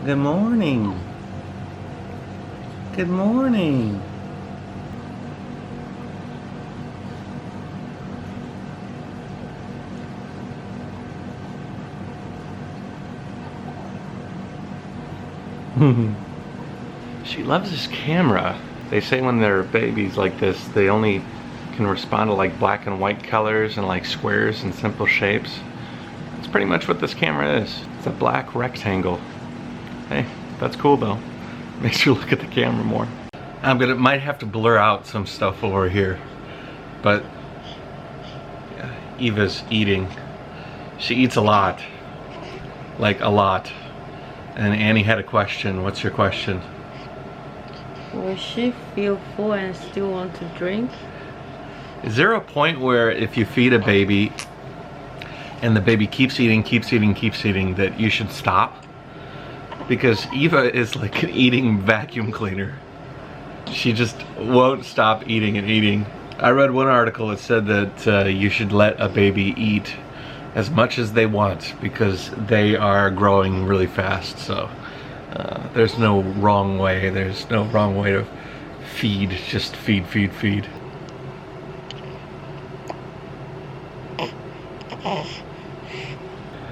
Good morning. Good morning. She loves this camera. They say when they're babies like this, they only can respond to like black and white colors and like squares and simple shapes. That's pretty much what this camera is. It's a black rectangle. Hey, that's cool though. Makes you look at the camera more. Might have to blur out some stuff over here, but yeah, Eva's eating. She eats a lot, like a lot. And Annie had a question. What's your question? Will she feel full and still want to drink? Is there a point where if you feed a baby and the baby keeps eating, that you should stop? Because Eva is like an eating vacuum cleaner. She just won't stop eating and eating. I read one article that said that you should let a baby eat as much as they want because they are growing really fast. So there's no wrong way. There's no wrong way to feed. Just feed, feed, feed.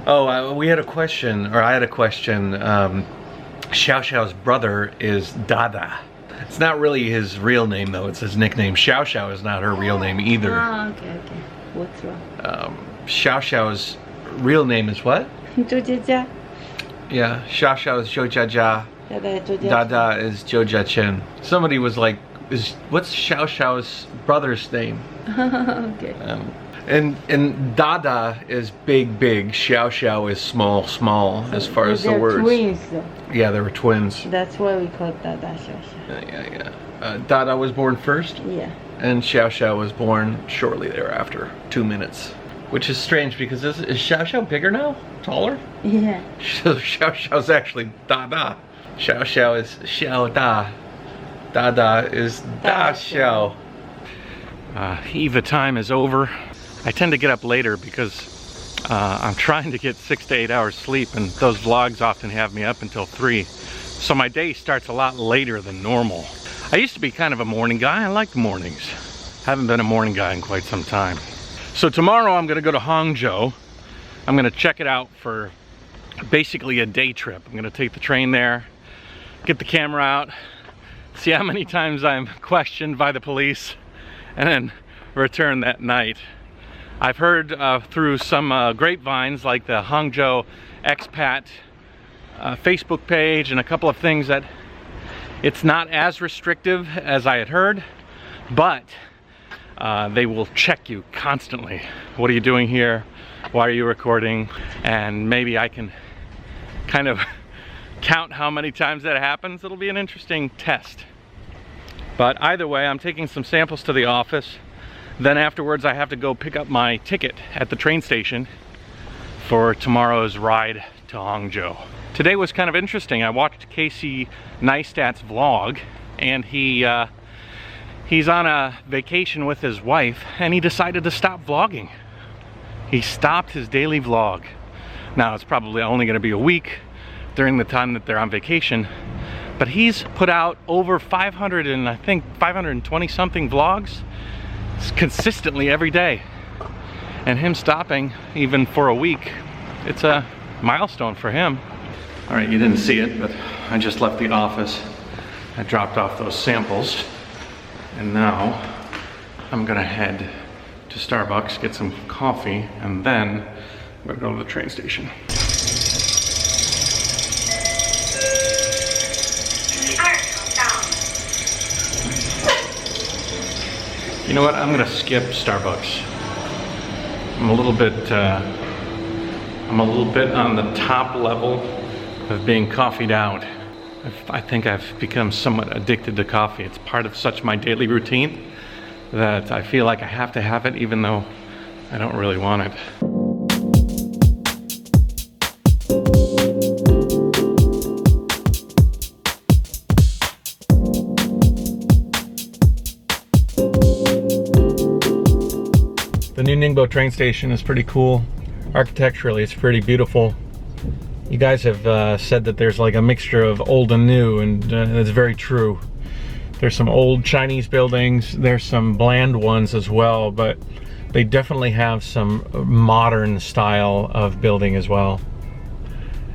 Oh, we had a question, or I had a question. XiaoXiao's brother is DaDa. It's not really his real name though, it's his nickname. XiaoXiao is not her real name either. Ah, okay. What's wrong? XiaoXiao's real name is what? JaYoe. Yeah, XiaoXiao is JaYoe. DaDa is JaYoe. Somebody was like, what's XiaoXiao's brother's name? Okay. And DaDa is big, XiaoXiao is small, as far as the words. Twins. Yeah, they were twins. That's why we call DaDa XiaoXiao. Yeah. DaDa was born first? Yeah. And XiaoXiao was born shortly thereafter, 2 minutes. Which is strange because is XiaoXiao bigger now? Taller? Yeah. So XiaoXiao's actually DaDa. XiaoXiao is XiaoDa. DaDa is Da Xiao. Eva time is over. I tend to get up later because I'm trying to get 6 to 8 hours sleep, and those vlogs often have me up until 3. So my day starts a lot later than normal. I used to be kind of a morning guy. I liked mornings. Haven't been a morning guy in quite some time. So tomorrow I'm gonna go to Hangzhou. I'm gonna check it out for basically a day trip. I'm gonna take the train there, get the camera out, see how many times I'm questioned by the police, and then return that night. I've heard through some grapevines like the Hangzhou expat Facebook page and a couple of things that it's not as restrictive as I had heard, but they will check you constantly. What are you doing here? Why are you recording? And maybe I can kind of count how many times that happens. It'll be an interesting test. But either way, I'm taking some samples to the office. Then afterwards, I have to go pick up my ticket at the train station for tomorrow's ride to Hangzhou. Today was kind of interesting. I watched Casey Neistat's vlog, and he's on a vacation with his wife, and he decided to stop vlogging. He stopped his daily vlog. Now, it's probably only going to be a week during the time that they're on vacation, but he's put out over 500 and I think 520 something vlogs consistently every day. And him stopping even for a week, it's a milestone for him. All right, you didn't see it, but I just left the office. I dropped off those samples, and now I'm gonna head to Starbucks, get some coffee, and then I'm gonna go to the train station. You know what? I'm gonna skip Starbucks. I'm a little bit on the top level of being coffee'd out. I think I've become somewhat addicted to coffee. It's part of such my daily routine that I feel like I have to have it even though I don't really want it. The new Ningbo train station is pretty cool. Architecturally, it's pretty beautiful. You guys have said that there's like a mixture of old and new, and that's very true. There's some old Chinese buildings, there's some bland ones as well, but they definitely have some modern style of building as well.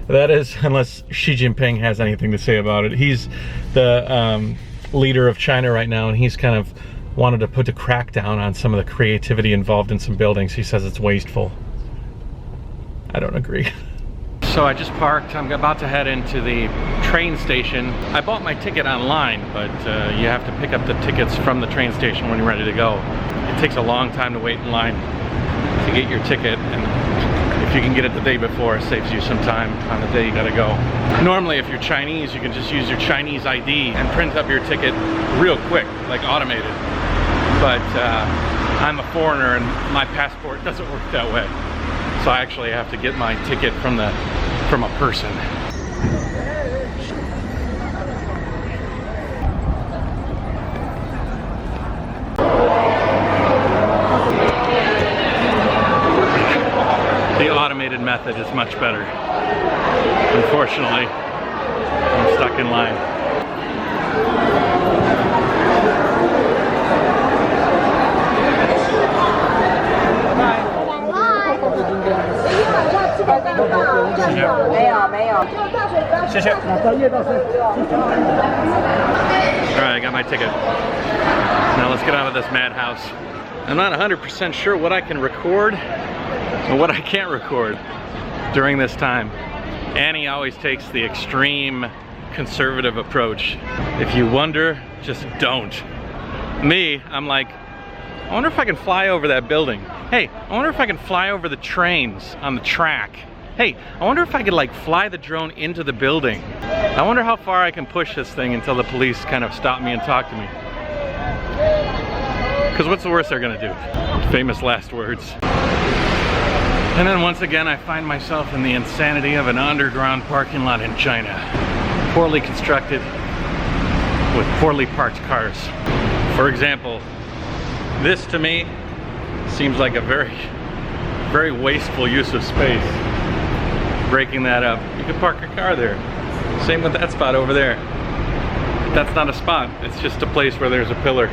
That is, unless Xi Jinping has anything to say about it. He's the leader of China right now, and he's kind of wanted to put a crackdown on some of the creativity involved in some buildings. He says it's wasteful. I don't agree. So I just parked. I'm about to head into the train station. I bought my ticket online, but you have to pick up the tickets from the train station when you're ready to go. It takes a long time to wait in line to get your ticket, and if you can get it the day before, it saves you some time on the day you gotta go. Normally, if you're Chinese, you can just use your Chinese ID and print up your ticket real quick, like automated. But I'm a foreigner and my passport doesn't work that way. So I actually have to get my ticket from a person. The automated method is much better. Unfortunately, I'm stuck in line. Alright, I got my ticket. Now let's get out of this madhouse. I'm not 100% sure what I can record and what I can't record during this time. Annie always takes the extreme conservative approach. If you wonder, just don't. Me, I'm like, I wonder if I can fly over that building. Hey, I wonder if I can fly over the trains on the track. Hey, I wonder if I could like fly the drone into the building. I wonder how far I can push this thing until the police kind of stop me and talk to me. Because what's the worst they're gonna do? Famous last words. And then once again, I find myself in the insanity of an underground parking lot in China. Poorly constructed, with poorly parked cars. For example, this to me seems like a very, very wasteful use of space. Breaking that up. You could park your car there. Same with that spot over there. That's not a spot, it's just a place where there's a pillar.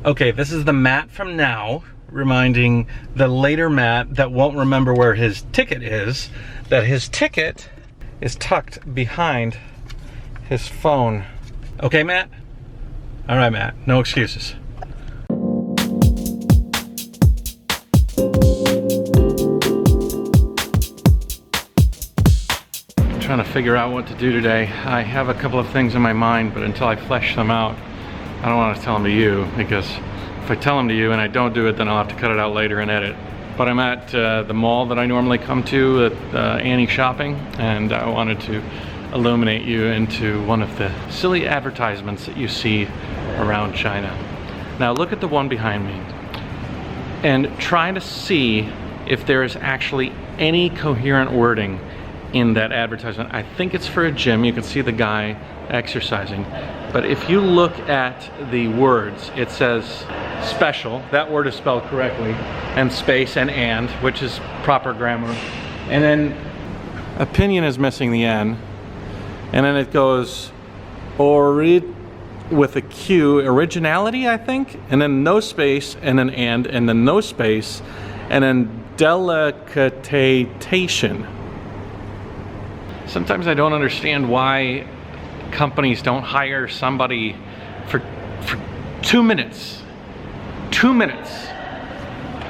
Okay, this is the Matt from now, reminding the later Matt that won't remember where his ticket is, that his ticket is tucked behind his phone. Okay, Matt? All right, Matt, no excuses. Trying to figure out what to do today. I have a couple of things in my mind, but until I flesh them out, I don't want to tell them to you, because if I tell them to you and I don't do it, then I'll have to cut it out later and edit. But I'm at the mall that I normally come to at Annie Shopping, and I wanted to illuminate you into one of the silly advertisements that you see around China. Now look at the one behind me and try to see if there is actually any coherent wording in that advertisement. I think it's for a gym. You can see the guy exercising. But if you look at the words, it says special, that word is spelled correctly, and space and, which is proper grammar. And then opinion is missing the N. And then it goes with a Q, originality, I think, and then no space, and then no space, and then delicatation. Sometimes I don't understand why companies don't hire somebody for 2 minutes. 2 minutes.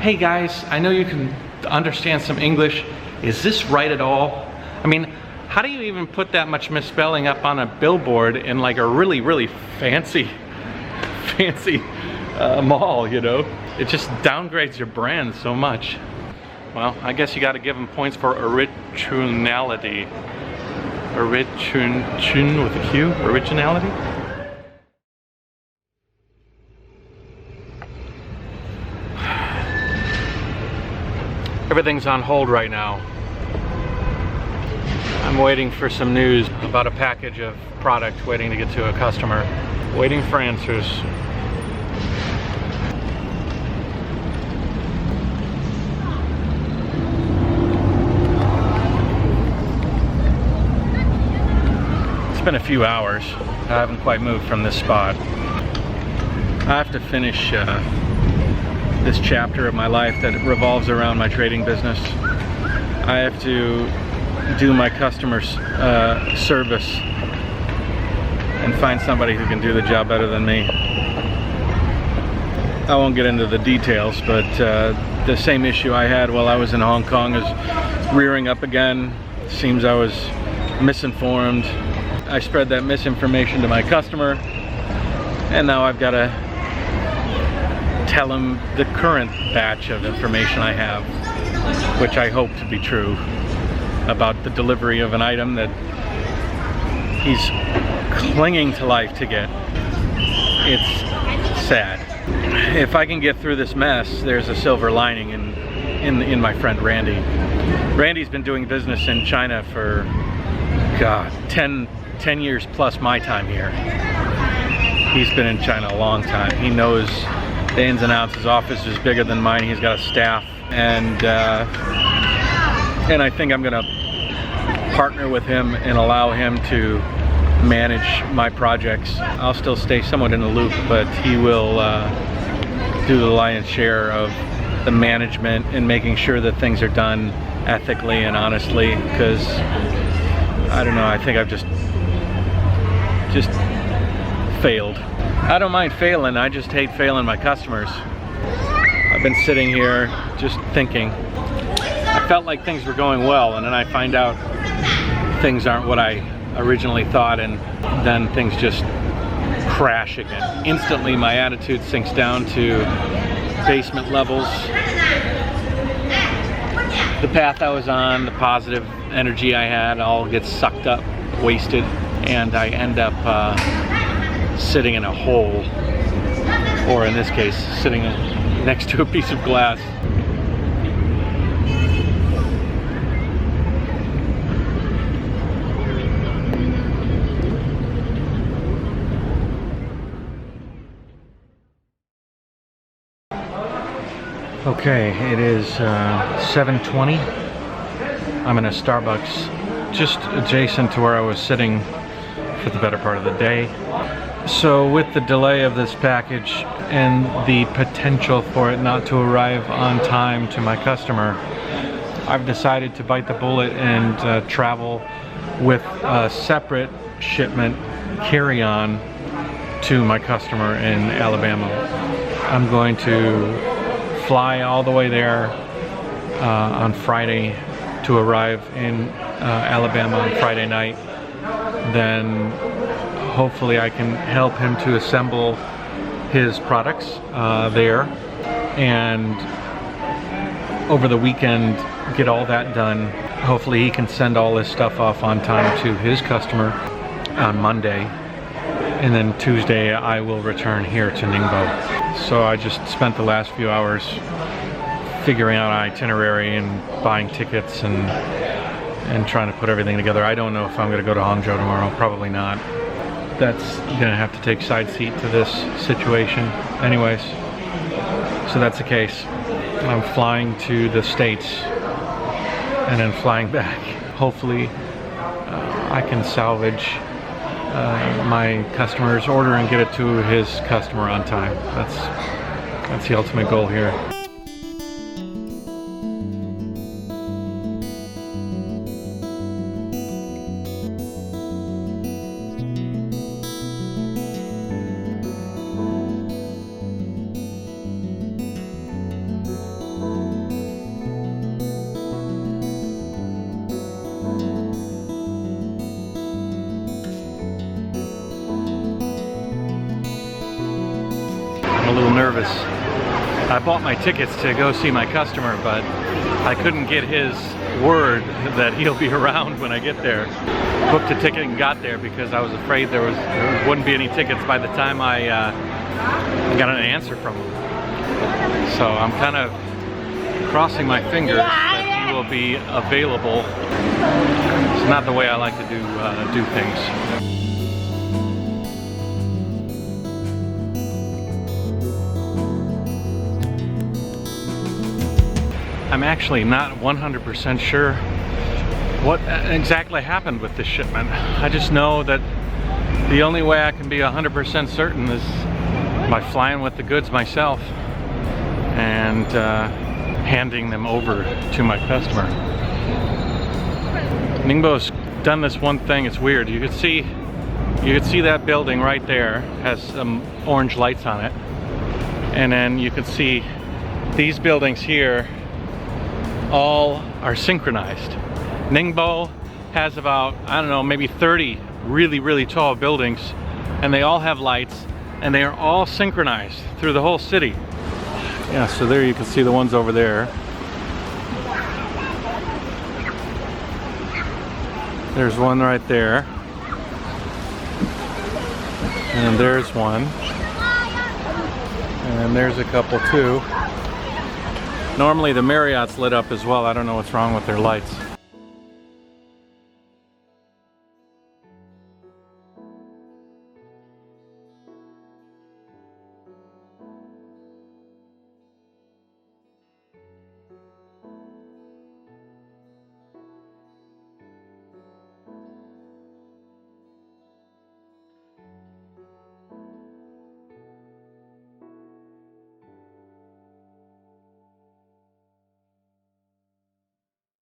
Hey guys, I know you can understand some English. Is this right at all? I mean, how do you even put that much misspelling up on a billboard in like a really, really fancy mall, you know? It just downgrades your brand so much. Well, I guess you gotta give them points for originality. Origin with a Q? Originality? Everything's on hold right now. I'm waiting for some news about a package of product waiting to get to a customer. Waiting for answers. been a few hours. I haven't quite moved from this spot. I have to finish this chapter of my life that revolves around my trading business. I have to do my customer service and find somebody who can do the job better than me. I won't get into the details, but the same issue I had while I was in Hong Kong is rearing up again. Seems I was misinformed. I spread that misinformation to my customer, and now I've got to tell him the current batch of information I have, which I hope to be true, about the delivery of an item that he's clinging to life to get. It's sad. If I can get through this mess, there's a silver lining in my friend Randy. Randy's been doing business in China for, God, 10 years plus my time here. He's been in China a long time. He knows the ins and outs. His office is bigger than mine. He's got a staff, and I think I'm gonna partner with him and allow him to manage my projects. I'll still stay somewhat in the loop, but he will do the lion's share of the management and making sure that things are done ethically and honestly, because I don't know, I think I've just failed. I don't mind failing, I just hate failing my customers. I've been sitting here just thinking. I felt like things were going well, and then I find out things aren't what I originally thought, and then things just crash again. Instantly my attitude sinks down to basement levels. The path I was on, the positive energy I had, all gets sucked up, wasted, and I end up sitting in a hole, or in this case, sitting next to a piece of glass. Okay, it is 7:20. I'm in a Starbucks just adjacent to where I was sitting for the better part of the day. So with the delay of this package and the potential for it not to arrive on time to my customer, I've decided to bite the bullet and travel with a separate shipment carry-on to my customer in Alabama. I'm going to fly all the way there on Friday to arrive in Alabama on Friday night. Then hopefully I can help him to assemble his products there, and over the weekend get all that done. Hopefully he can send all this stuff off on time to his customer on Monday, and then Tuesday I will return here to Ningbo. So I just spent the last few hours figuring out an itinerary and buying tickets and trying to put everything together. I don't know if I'm going to go to Hangzhou tomorrow. Probably not. That's going to have to take side seat to this situation. Anyways, so that's the case. I'm flying to the States and then flying back. Hopefully I can salvage my customer's order and get it to his customer on time. That's the ultimate goal here. A little nervous. I bought my tickets to go see my customer, but I couldn't get his word that he'll be around when I get there. Booked a ticket and got there because I was afraid there wouldn't be any tickets by the time I got an answer from him. So I'm kind of crossing my fingers that he will be available. It's not the way I like to do things. I'm actually not 100% sure what exactly happened with this shipment. I just know that The only way I can be 100% certain is by flying with the goods myself and handing them over to my customer. Ningbo's done this one thing. It's weird. You could see that building right there has some orange lights on it, and then you could see these buildings here all are synchronized. Ningbo has about, I don't know, maybe 30 really tall buildings, and they all have lights, and they are all synchronized through the whole city. Yeah, so there you can see the ones over there. There's one right there. And there's one. And there's a couple too. Normally the Marriott's lit up as well. I don't know what's wrong with their lights.